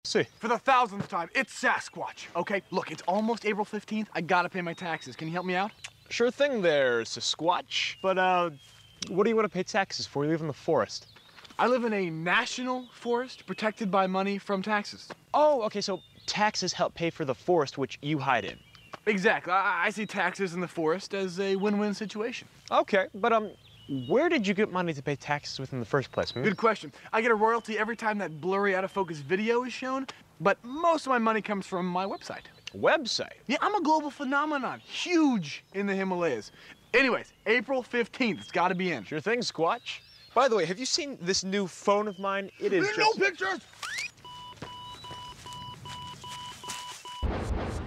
See. For the 1000th time, it's Sasquatch, okay? Look, it's almost April 15th. I gotta pay my taxes. Can you help me out? Sure thing there, Sasquatch. But, what do you want to pay taxes for? You live in the forest. I live in a national forest protected by money from taxes. Oh, okay, so taxes help pay for the forest which you hide in. Exactly. I see taxes in the forest as a win-win situation. Okay, but, where did you get money to pay taxes with in the first place? Good question. I get a royalty every time that blurry, out-of-focus video is shown, but most of my money comes from my website. Website? Yeah, I'm a global phenomenon. Huge in the Himalayas. Anyways, April 15th. It's got to be in. Sure thing, Squatch. By the way, have you seen this new phone of mine? It is No pictures!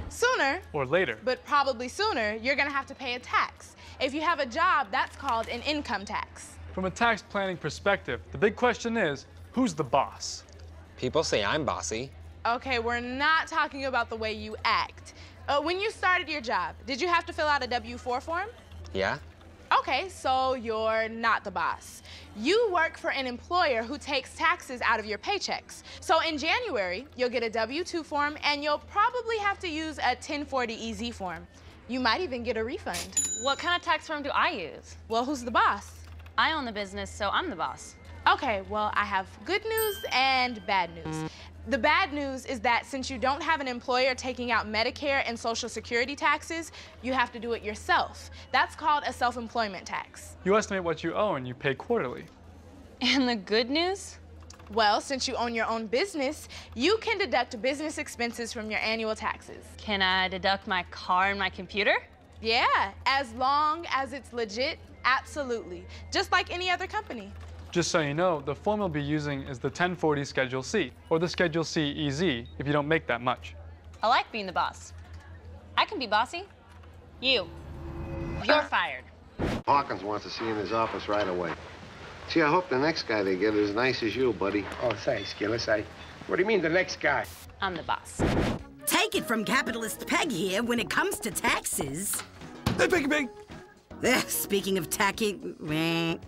Sooner, Or later. but probably sooner, you're gonna have to pay a tax. If you have a job, that's called an income tax. From a tax planning perspective, the big question is, who's the boss? People say I'm bossy. Okay, we're not talking about the way you act. When you started your job, did you have to fill out a W-4 form? Yeah? Okay, so you're not the boss. You work for an employer who takes taxes out of your paychecks. So in January, you'll get a W-2 form and you'll probably have to use a 1040 EZ form. You might even get a refund. What kind of tax form do I use? Well, who's the boss? I own the business, so I'm the boss. Okay, well, I have good news and bad news. The bad news is that since you don't have an employer taking out Medicare and Social Security taxes, you have to do it yourself. That's called a self-employment tax. You estimate what you owe and you pay quarterly. And the good news? Well, since you own your own business, you can deduct business expenses from your annual taxes. Can I deduct my car and my computer? Yeah, as long as it's legit, absolutely. Just like any other company. Just so you know, the form we'll be using is the 1040 Schedule C, or the Schedule C EZ if you don't make that much. I like being the boss. I can be bossy. You're fired. Hawkins wants to see you in his office right away. Gee, I hope the next guy they get is as nice as you, buddy. Oh, thanks, Gillis. What do you mean, the next guy? I'm the boss. Take it from capitalist Peg here when it comes to taxes. Hey, Piggy. Speaking of tacky,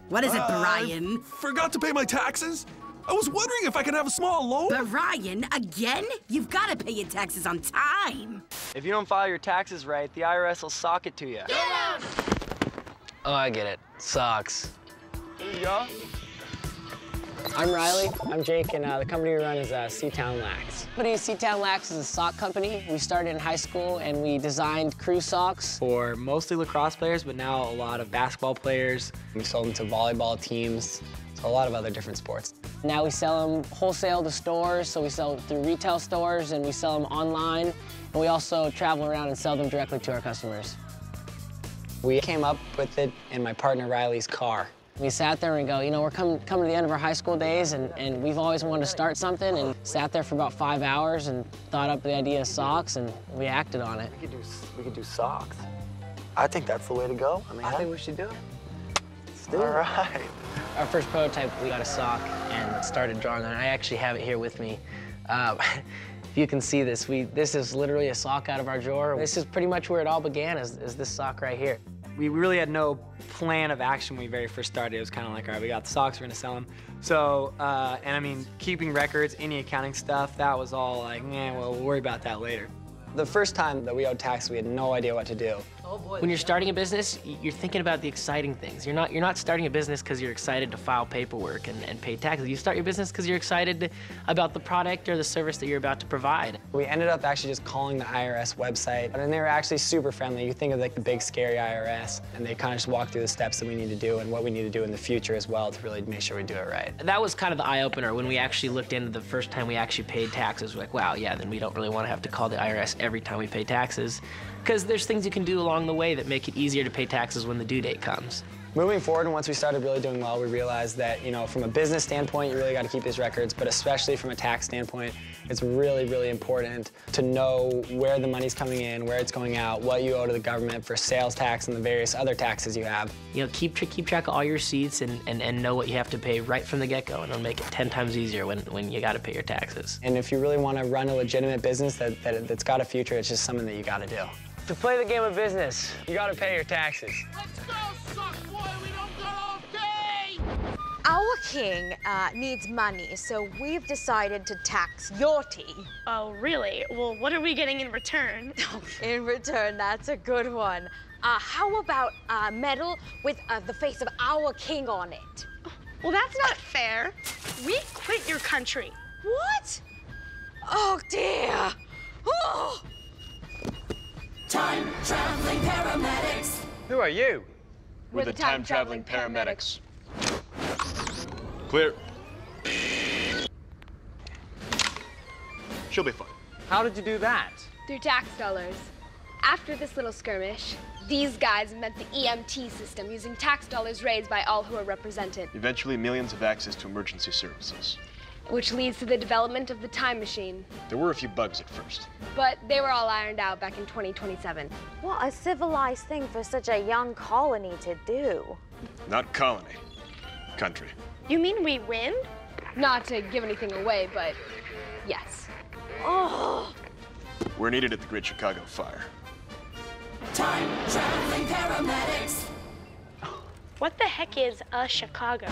what is it, Brian? Forgot to pay my taxes? I was wondering if I could have a small loan. Brian, again? You've got to pay your taxes on time. If you don't file your taxes right, the IRS will sock it to you. Oh, I get it. Sucks. Yeah? I'm Riley. I'm Jake, and the company we run is Seatown Lax. Seatown Lax is a sock company. We started in high school, and we designed crew socks for mostly lacrosse players, but now a lot of basketball players. We sold them to volleyball teams, so a lot of other different sports. Now we sell them wholesale to stores, so we sell through retail stores, and we sell them online, and we also travel around and sell them directly to our customers. We came up with it in my partner Riley's car. We sat there and go, you know, we're coming to the end of our high school days, and we've always wanted to start something, and sat there for about 5 hours and thought up the idea of socks, and we acted on it. We could do socks. I think that's the way to go. I think we should do it. Let's do it. All right. Our first prototype, we got a sock and started drawing on it. I actually have it here with me. If you can see this, this is literally a sock out of our drawer. This is pretty much where it all began, is this sock right here. We really had no plan of action when we very first started. It was kind of like, all right, we got the socks, we're gonna sell them. So, and I mean, keeping records, any accounting stuff, that was all like, well, we'll worry about that later. The first time that we owed tax, we had no idea what to do. Oh boy. When you're starting a business, you're thinking about the exciting things. You're not starting a business because you're excited to file paperwork and pay taxes. You start your business because you're excited about the product or the service that you're about to provide. We ended up actually just calling the IRS website, and they were actually super friendly. You think of like the big scary IRS, and they kind of just walk through the steps that we need to do and what we need to do in the future as well to really make sure we do it right. That was kind of the eye-opener when we actually looked into the first time we actually paid taxes. We're like, wow, yeah, then we don't really want to have to call the IRS every time we pay taxes, because there's things you can do along the way that make it easier to pay taxes when the due date comes. Moving forward, and once we started really doing well, we realized that, you know, from a business standpoint, you really got to keep these records, but especially from a tax standpoint, it's really, really important to know where the money's coming in, where it's going out, what you owe to the government for sales tax and the various other taxes you have. You know, keep track of all your receipts and know what you have to pay right from the get-go, and it'll make it 10 times easier when you got to pay your taxes. And if you really want to run a legitimate business that's got a future, it's just something that you got to do. To play the game of business, you got to pay your taxes. Let's go, suck boy, we don't got all day! Our king needs money, so we've decided to tax your tea. Oh, really? Well, what are we getting in return? In return, that's a good one. How about a medal with the face of our king on it? Well, that's not fair. We quit your country. What? Oh, dear. Oh. Time-traveling paramedics. Who are you? We're the time-traveling paramedics. Clear. She'll be fine. How did you do that? Through tax dollars. After this little skirmish, these guys invent the EMT system using tax dollars raised by all who are represented. Eventually, millions have access to emergency services. Which leads to the development of the time machine. There were a few bugs at first. But they were all ironed out back in 2027. What a civilized thing for such a young colony to do. Not colony. Country. You mean we win? Not to give anything away, but yes. Oh! We're needed at the Great Chicago Fire. Time-traveling paramedics. What the heck is a Chicago?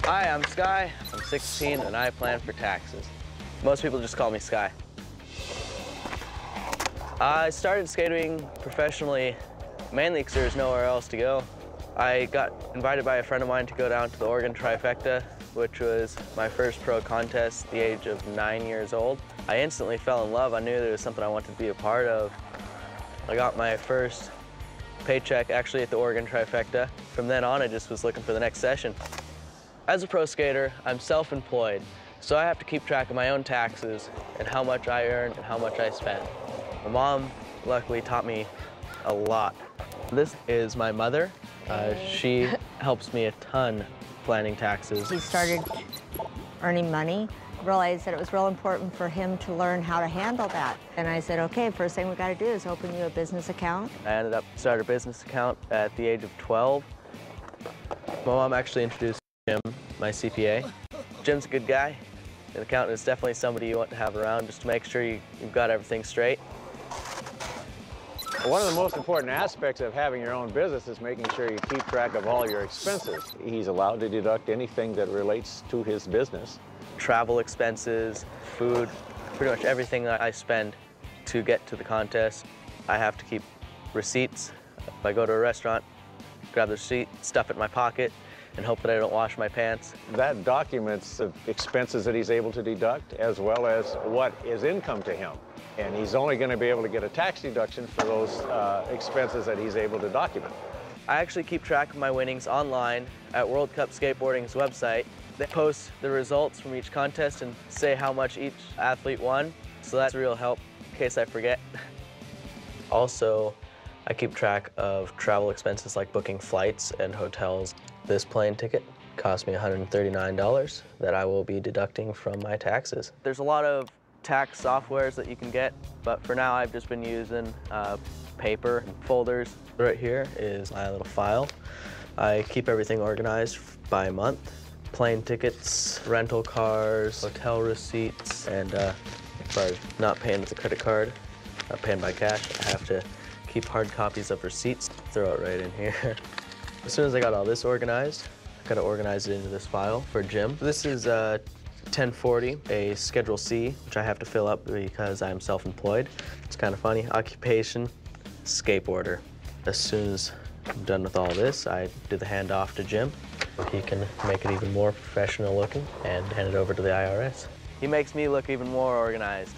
Hi, I'm Sky. I'm 16 and I plan for taxes. Most people just call me Sky. I started skating professionally mainly because there's nowhere else to go. I got invited by a friend of mine to go down to the Oregon Trifecta, which was my first pro contest at the age of 9 years old. I instantly fell in love. I knew there was something I wanted to be a part of. I got my first paycheck actually at the Oregon Trifecta. From then on, I just was looking for the next session. As a pro skater, I'm self-employed, so I have to keep track of my own taxes and how much I earn and how much I spend. My mom luckily taught me a lot. This is my mother. She helps me a ton planning taxes. He started earning money, realized that it was real important for him to learn how to handle that. And I said, okay, first thing we got to do is open you a business account. I ended up starting a business account at the age of 12. My mom actually introduced Jim, my CPA. Jim's a good guy. An accountant is definitely somebody you want to have around just to make sure you've got everything straight. One of the most important aspects of having your own business is making sure you keep track of all your expenses. He's allowed to deduct anything that relates to his business. Travel expenses, food, pretty much everything that I spend to get to the contest. I have to keep receipts. If I go to a restaurant, grab the receipt, stuff it in my pocket, and hope that I don't wash my pants. That documents the expenses that he's able to deduct as well as what is income to him. And he's only going to be able to get a tax deduction for those expenses that he's able to document. I actually keep track of my winnings online at World Cup Skateboarding's website. They post the results from each contest and say how much each athlete won, so that's a real help in case I forget. Also, I keep track of travel expenses like booking flights and hotels. This plane ticket cost me $139 that I will be deducting from my taxes. There's a lot of tax softwares that you can get, but for now I've just been using paper and folders. Right here is my little file. I keep everything organized by month. Plane tickets, rental cars, hotel receipts, and as far as not paying with a credit card, not paying by cash, I have to keep hard copies of receipts, throw it right in here. As soon as I got all this organized, I gotta organize it into this file for Jim. This is 1040, a Schedule C, which I have to fill up because I'm self-employed. It's kind of funny. Occupation, skateboarder. As soon as I'm done with all this, I do the handoff to Jim. He can make it even more professional looking and hand it over to the IRS. He makes me look even more organized.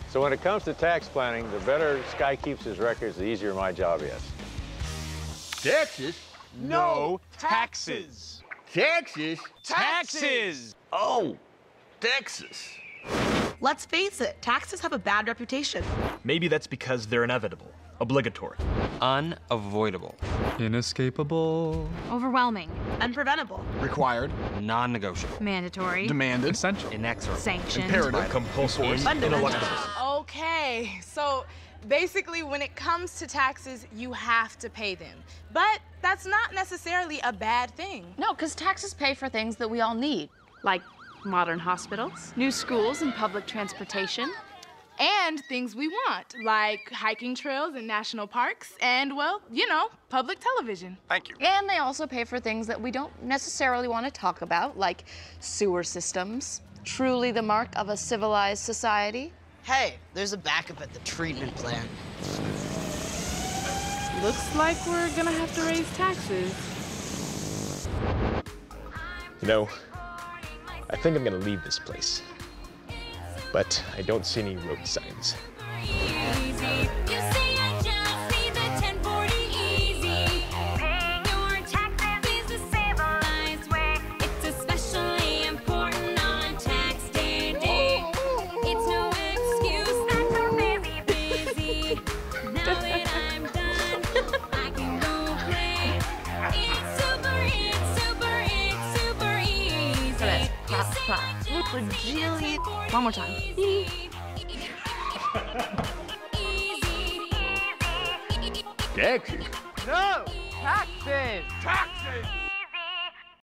So when it comes to tax planning, the better Sky keeps his records, the easier my job is. Texas? No taxes. Texas? Taxes! Oh, Texas. Let's face it, taxes have a bad reputation. Maybe that's because they're inevitable, obligatory, unavoidable, inescapable, Overwhelming. Unpreventable. required, non-negotiable, Mandatory. demanded, essential, inexorable, Sanctioned. imperative, compulsory, ineluctable. Okay, so basically when it comes to taxes, you have to pay them. But that's not necessarily a bad thing. No, because taxes pay for things that we all need. Like modern hospitals, new schools and public transportation, And things we want, like hiking trails and national parks and, well, you know, public television. Thank you. And they also pay for things that we don't necessarily want to talk about, like sewer systems, truly the mark of a civilized society. Hey, there's a backup at the treatment plant. Looks like we're gonna have to raise taxes. You know, I think I'm gonna leave this place. But I don't see any road signs. Fragile. One more time. Taxes? No! Taxes! Taxes!